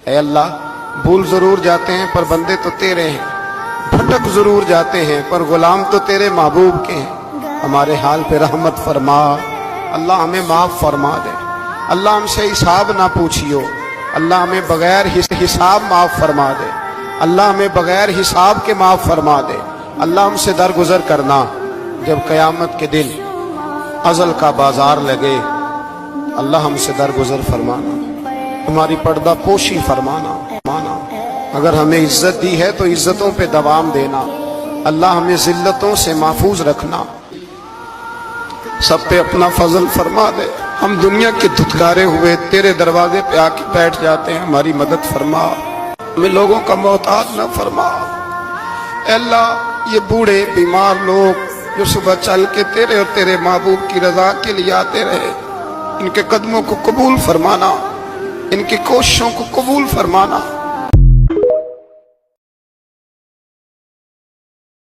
اے اللہ بھول ضرور جاتے ہیں پر بندے تو تیرے ہیں، بھٹک ضرور جاتے ہیں پر غلام تو تیرے محبوب کے ہیں۔ ہمارے حال پہ رحمت فرما، اللہ ہمیں معاف فرما دے، اللہ ہم سے حساب نہ پوچھیو، اللہ ہمیں بغیر حساب معاف فرما دے، اللہ ہمیں بغیر حساب کے معاف فرما دے، اللہ ہم سے درگزر کرنا جب قیامت کے دن ازل کا بازار لگے، اللہ ہم سے درگزر فرمانا، ہماری پردہ پوشی فرمانا، اگر ہمیں عزت دی ہے تو عزتوں پہ دوام دینا، اللہ ہمیں ذلتوں سے محفوظ رکھنا، سب پہ اپنا فضل فرما دے۔ ہم دنیا کے دھتکارے ہوئے تیرے دروازے پہ آ کے بیٹھ جاتے ہیں، ہماری مدد فرما، ہمیں لوگوں کا محتاج نہ فرما۔ اے اللہ یہ بوڑھے بیمار لوگ جو صبح چل کے تیرے اور تیرے محبوب کی رضا کے لیے آتے رہے، ان کے قدموں کو قبول فرمانا، ان کی کوششوں کو قبول فرمانا۔